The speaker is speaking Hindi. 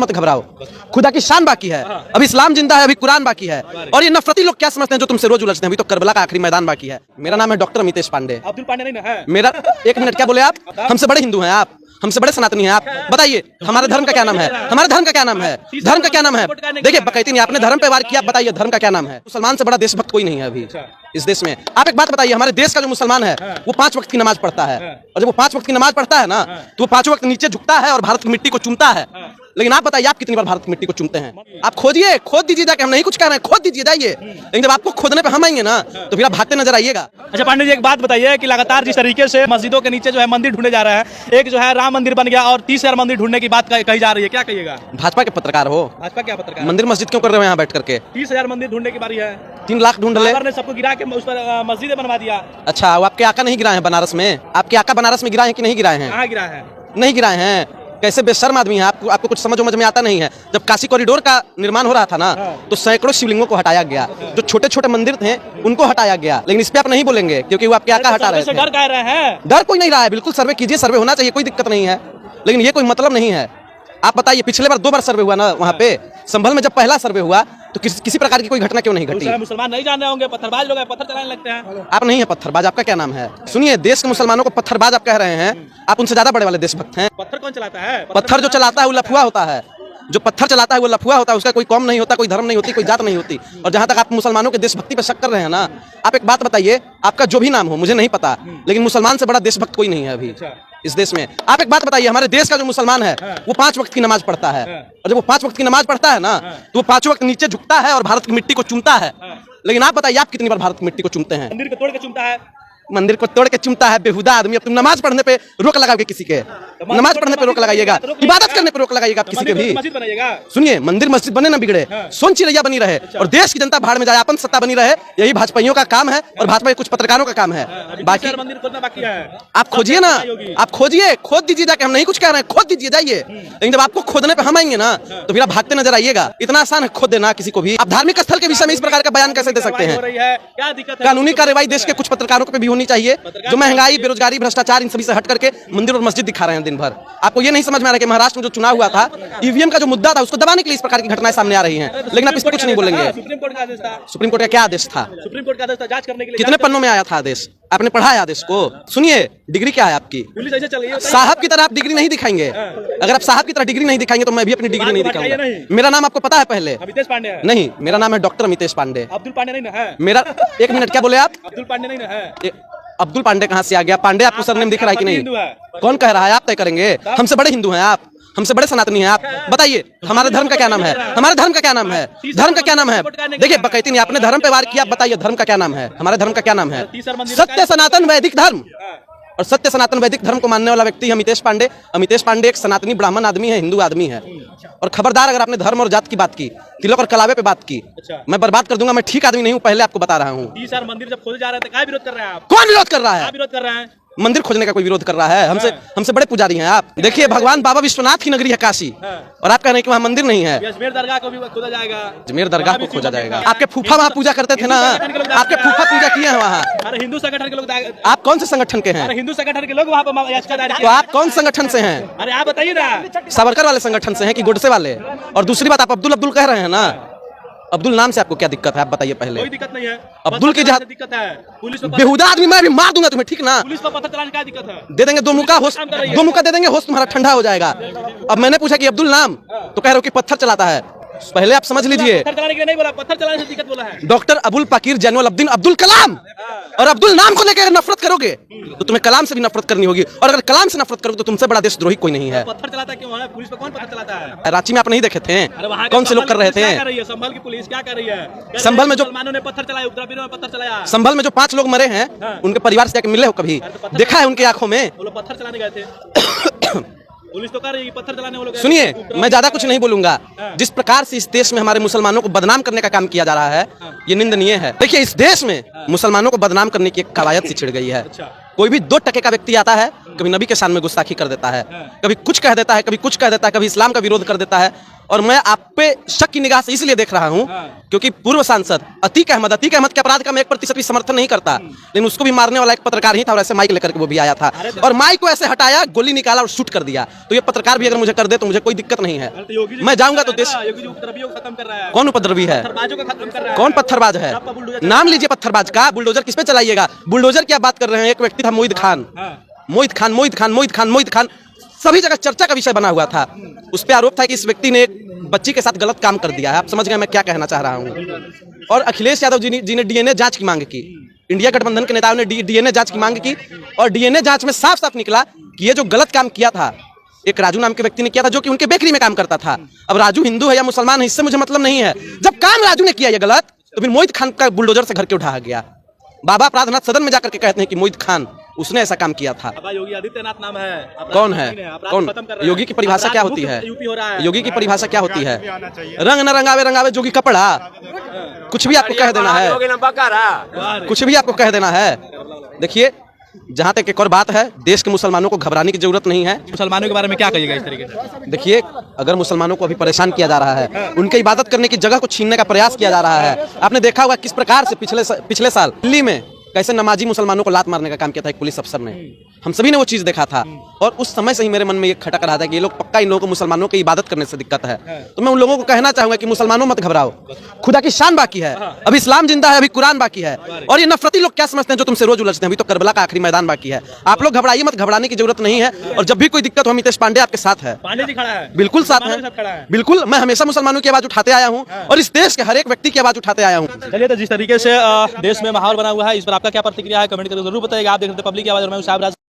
मत घबराओ, खुदा की शान बाकी है, अभी इस्लाम जिंदा है, अभी कुरान बाकी है। और ये नफरती लोग क्या समझते हैं जो तुमसे रोज उलझते हैं, अभी तो करबला का आखिरी मैदान बाकी है। मेरा नाम है डॉक्टर अमितेश पांडे। अब्दुल पांडे नहीं ना है? मेरा एक मिनट, क्या बोले आप? हमसे बड़े हिंदू हैं आप, हमसे बड़े सनातनी हैं आप। बताइए हमारे धर्म का क्या नाम है? हमारे धर्म का क्या नाम है? धर्म का क्या नाम है? देखिए बकैती नहीं, आपने धर्म पे वार किया, बताइए धर्म का क्या नाम है? मुसलमान से बड़ा देशभक्त कोई नहीं है अभी इस देश में। आप एक बात बताइए, हमारे देश का जो मुसलमान है वो 5 वक्त की नमाज पढ़ता है, और जब वो 5 वक्त की नमाज पढ़ता है ना तो वो 5 वक्त नीचे झुकता है और भारत की मिट्टी को चूमता है। लेकिन आप बताइए आप कितनी बार भारत की मिट्टी को चूमते हैं? आप खोजिए, खोद दीजिए जाके, हम नहीं कुछ कह रहे हैं, खोद दीजिए जाइए। लेकिन जब आपको खोदने पे हम आएंगे ना तो फिर आप भागते नजर आइएगा। अच्छा पांडे जी, एक बात बताइए कि लगातार जिस तरीके से मस्जिदों के नीचे जो है मंदिर ढूंढे जा रहे हैं, एक जो है राम मंदिर बन गया और 30,000 मंदिर ढूंढने की बात कही जा रही है, क्या कहिएगा? भाजपा के पत्रकार हो, भाजपा क्या पत्रकार? मंदिर मस्जिद क्यों कर रहे हो यहाँ बैठ करके? 30,000 मंदिर ढूंढने की बारी है। 3 लाख ढूंढ ले। ने सबको गिरा के उस पर मस्जिदें बनवा दिया। अच्छा, वो आपके आका नहीं गिराए हैं बनारस में? आपके आका बनारस में गिराए हैं कि नहीं गिराए हैं? कहाँ गिरा है? नहीं गिराए हैं। कैसे बेशर्म आदमी है, आपको कुछ समझ में आता नहीं है। जब काशी कॉरिडोर का निर्माण हो रहा था ना तो सैकड़ों शिवलिंगों को हटाया गया, जो छोटे छोटे मंदिर थे उनको हटाया गया। लेकिन इस पे आप नहीं बोलेंगे क्योंकि वो आपके आका हटा रहे थे। डर कह रहे हैं? डर कोई नहीं रहा है, बिल्कुल सर्वे कीजिए, सर्वे होना चाहिए, कोई दिक्कत नहीं है, लेकिन ये कोई मतलब नहीं है। आप बताइए पिछले बार 2 बार सर्वे हुआ ना वहाँ पे, संभल में जब पहला सर्वे हुआ तो किसी प्रकार की कोई घटना क्यों नहीं घटी? मुसलमान नहीं जान रहे होंगे, पत्थरबाज लोग हैं, पत्थर चलाने लगते हैं। आप नहीं है पत्थरबाज, आपका क्या नाम है? सुनिए, देश के मुसलमानों को पत्थरबाज आप कह रहे हैं, आप उनसे ज्यादा बड़े वाले देशभक्त हैं। पत्थर कौन चलाता है? पत्थर जो चलाता है वो लफुआ होता है, जो पत्थर चलाता है वो लफुआ होता है, उसका कोई कौम नहीं होता, कोई धर्म नहीं होती, कोई जात नहीं होती। और जहां तक आप मुसलमानों के देशभक्ति पे शक कर रहे हैं ना, आप एक बात बताइए, आपका जो भी नाम हो मुझे नहीं पता, लेकिन मुसलमान से बड़ा देशभक्त कोई नहीं है अभी इस देश में। आप एक बात बताइए, हमारे देश का जो मुसलमान है वो 5 वक्त की नमाज पढ़ता है, और जब वो 5 वक्त की नमाज पढ़ता है ना तो वो 5 वक्त नीचे झुकता है और भारत की मिट्टी को चूमता है। लेकिन आप बताइए आप कितनी बार भारत की मिट्टी को चूमते हैं? मंदिर को तोड़ के चूमता है। मंदिर को तोड़ के चूमता है बेहुदा आदमी। अब तुम नमाज पढ़ने पे रोक लगाओगे किसी के, नमाज पढ़ने पे रोक लगाइएगा, इबादत करने पे रोक लगाइएगा आप किसी के भी। सुनिए, मंदिर मस्जिद बने ना बिगड़े, सोन चिड़ैया बनी रहे और देश की जनता भाड़ में जाए, अपन सत्ता बनी रहे, यही भाजपाइयों का काम है और भाजपा के कुछ पत्रकारों का काम है। बाकी मंदिर खोदना बाकी है, आप खोजिए ना, आप खोजिए, खोद दीजिए जाके, हम नहीं कुछ कह रहे हैं, खोद दीजिए जाइए। लेकिन जब आपको खोदने पे हम आएंगे ना तो फिर आप भागते नजर आइएगा। इतना आसान है खोद देना किसी को भी? आप धार्मिक स्थल के विषय में इस प्रकार का बयान कैसे दे सकते हैं? क्या दिक्कत है? कानूनी कार्रवाई देश के कुछ पत्रकारों पे भी होनी चाहिए जो महंगाई, बेरोजगारी, भ्रष्टाचार इन सभी से हट करके मंदिर और मस्जिद दिखा रहे हैं दिन भर। आपको ये नहीं समझ में आ रहा कि महाराष्ट्र में जो चुनाव हुआ था, ईवीएम का जो मुद्दा था उसको दबाने के लिए इस प्रकार की घटनाएं सामने आ रही हैं, लेकिन आप इस पर कुछ नहीं बोलेंगे। सुप्रीम कोर्ट का आदेश था। सुप्रीम कोर्ट का क्या आदेश था? सुप्रीम कोर्ट का आदेश था जांच करने के लिए। कितने पन्नों में आया था आदेश? आपने पढ़ा है आदेश को? सुनिए, डिग्री क्या है आपकी? पुलिस ऐसे चल रही है। साहब की तरह आप डिग्री नहीं दिखाएंगे। अगर आप साहब की तरह डिग्री नहीं दिखाएंगे तो मैं भी अपनी डिग्री नहीं दिखाऊंगा। मेरा नाम आपको पता है पहले? अमितेश पांडे है। नहीं, मेरा नाम है डॉक्टर अमितेश पांडे। अब्दुल पांडे नहीं ना है? मेरा एक मिनट, क्या बोले आप? अब्दुल पांडे नहीं ना है? अब्दुल पांडे कहाँ से आ गया? पांडे आपको सरनेम दिख रहा है कि नहीं? कौन कह रहा है? आप तय करेंगे। हमसे बड़े हिंदू हैं आप, हमसे बड़े सनातनी हैं आप। बताइए हमारे धर्म का क्या नाम है? हमारे धर्म का क्या नाम है? धर्म का क्या नाम है? देखिए बकैती नहीं, आपने धर्म पे वार किया, बताइए धर्म का क्या नाम है? हमारे धर्म का क्या नाम है? सत्य सनातन वैदिक धर्म। और सत्य सनातन वैदिक धर्म को मानने वाला व्यक्ति अमितेश पांडे। अमितेश पांडे एक सनातनी ब्राह्मण आदमी है, हिंदू आदमी है। और खबरदार अगर आपने धर्म और जात की बात की, तिलक और कलावे पे बात की, मैं बर्बाद कर दूंगा। मैं ठीक आदमी नहीं हूँ, पहले आपको बता रहा हूँ। 30,000 मंदिर जब खोजे जा रहे थे, क्या विरोध कर रहे हैं आप? कौन विरोध कर रहा है? विरोध कर रहे हैं? मंदिर खोजने का कोई विरोध कर रहा है? हमसे बड़े पुजारी हैं आप। देखिए भगवान बाबा विश्वनाथ की नगरी है काशी, और आप कह रहे हैं कि वहाँ मंदिर नहीं है। अजमेर दरगाह को भी खोजा जाएगा। अजमेर दरगाह को खोजा जाएगा। आपके फूफा वहाँ पूजा करते थे ना, आपके फूफा पूजा किए हैं वहाँ। अरे हिंदू संगठन के लोग। आप कौन से संगठन के हैं? हिंदू संगठन के लोग वहाँ पर याचिका दायर तो आप कौन संगठन से हैं? अरे आप बताइए ना। सावरकर वाले संगठन से हैं कि गोडसे वाले? और दूसरी बात, आप अब्दुल कह रहे हैं ना, अब्दुल नाम से आपको क्या दिक्कत है? आप बताइए पहले। कोई दिक्कत नहीं है। अब्दुल की जहाँ दिक्कत है, पुलिस को बेहुदा आदमी मैं भी मार दूंगा तुम्हें, ठीक ना? पुलिस को पत्थर चलाने का दिक्कत है। दे देंगे 2 मुक्का, होश 2 मुक्का दे देंगे, होश तुम्हारा ठंडा हो जाएगा। अब मैंने पूछा कि अब्दुल नाम, तो कह रहे हो कि पत्थर चलाता है। पहले आप समझ लीजिए, पत्थर चलाने के लिए नहीं बोला, पत्थर चलाने से दिक्कत बोला है। डॉक्टर अबुल पाकीर जैनुल अब्दीन अब्दुल कलाम। और अब्दुल नाम को लेकर नफरत करोगे तो तुम्हें कलाम से भी नफरत करनी होगी, और अगर कलाम से नफरत करोगे तो तुमसे बड़ा देशद्रोही कोई नहीं है। पत्थर चलाता क्यों है? पुलिस पे कौन पत्थर चलाता है? रांची में आप नहीं देखे थे कौन से लोग कर रहे थे? संभल की पुलिस क्या कर रही है? संभल में जो मुसलमानों ने पत्थर चलाया, उपद्रवियों ने पत्थर चलाया। संभल में जो 5 लोग मरे हैं उनके परिवार से जाके मिले हो कभी? देखा है उनकी आंखों में? वो लोग पत्थर चलाने गए थे। पुलिस तो कर रही है पत्थर चलाने वालों। सुनिए, मैं ज्यादा कुछ नहीं बोलूंगा। जिस प्रकार से इस देश में हमारे मुसलमानों को बदनाम करने का काम किया जा रहा है ये निंदनीय है। देखिए इस देश में मुसलमानों को बदनाम करने की एक कवायद सी छिड़ गई है। कोई भी 2 टके का व्यक्ति आता है, कभी नबी के शान में गुस्ताखी कर देता है, कभी कुछ कह देता है, कभी कुछ कह देता है, कभी इस्लाम का विरोध कर देता है, और मैं आप पे शक की निगाह से इसलिए देख रहा हूं क्योंकि पूर्व सांसद अतीक अहमद के अपराध का मैं 1% भी समर्थन नहीं करता, लेकिन उसको भी मारने वाला एक पत्रकार ही था और ऐसे माइक लेकर के वो भी आया था और माइक को ऐसे हटाया, गोली निकाला और शूट कर दिया। तो ये पत्रकार भी अगर मुझे कर दे तो मुझे कोई दिक्कत नहीं है, मैं जाऊंगा तो देश। कौन उपद्रवी है? कौन पत्थरबाज है? नाम लीजिए पत्थरबाज का। बुलडोजर किस पे चलाइएगा? बुलडोजर की आप बात कर रहे हैं। एक व्यक्ति था मोहित खान, सभी जगह चर्चा का विषय बना हुआ था। उस पर आरोप था कि इस व्यक्ति ने एक बच्ची के साथ गलत काम कर दिया है। आप समझ गए मैं क्या कहना चाह रहा हूं। और अखिलेश यादव जी ने डीएनए जांच की मांग की, इंडिया गठबंधन के नेताओं ने डीएनए जांच की मांग की और डीएनए जांच में साफ साफ निकला कि ये जो गलत काम किया था एक राजू नाम के व्यक्ति ने किया था, जो कि उनके बेकरी में काम करता था। अब राजू हिंदू है या मुसलमान है इससे मुझे मतलब नहीं है, जब काम राजू ने किया ये गलत तो फिर मोहित खान का बुलडोजर से घर के उठाया गया। बाबा प्रार्थनाथ सदन में जाकर के कहते हैं कि मोहित खान उसने ऐसा काम किया था। योगी आदित्यनाथ नाम है। कौन है? कौन? योगी की परिभाषा क्या होती है? योगी की परिभाषा क्या होती है? रंग न रंगावे जोगी कपड़ा। कुछ भी आपको कह देना है, कुछ भी आपको कह देना है। देखिए, जहां तक एक और बात है, देश के मुसलमानों को घबराने की जरूरत नहीं है। मुसलमानों के बारे में क्या कहिएगा इस तरीके से? देखिए, अगर मुसलमानों को अभी परेशान किया जा रहा है, उनके इबादत करने की जगह को छीनने का प्रयास किया जा रहा है। आपने देखा होगा किस प्रकार से पिछले साल दिल्ली में कैसे नमाजी मुसलमानों को लात मारने का काम किया था एक पुलिस अफसर ने। हम सभी ने वो चीज देखा था और उस समय से ही मेरे मन में ये खटक रहा था कि ये लोग पक्का इन लोगों को मुसलमानों की इबादत करने से दिक्कत है। तो मैं उन लोगों को कहना चाहूंगा कि मुसलमानों मत घबराओ, खुदा की शान बाकी है, अभी इस्लाम जिंदा है, अभी कुरान बाकी है। और ये नफरती लोग क्या समझते हैं जो तुमसे रोज उलझते हैं, अभी तो करबला का आखिरी मैदान बाकी है। आप लोग घबराइए मत, घबराने की जरूरत नहीं है। और जब भी कोई दिक्कत हो अमितेश पांडे आपके साथ है। पांडे जी खड़ा है, बिल्कुल साथ है, बिल्कुल। मैं हमेशा मुसलमानों की आवाज उठाते आया हूँ और इस देश के हर एक व्यक्ति की आवाज उठाते आया हूँ। चलिए, तो जिस तरीके से देश में माहौल बना हुआ है, इस पर आपका क्या प्रतिक्रिया है कमेंट करके जरूर बताइएगा। आप देख रहे हैं पब्लिक की आवाज और मैं हूं साहब राज।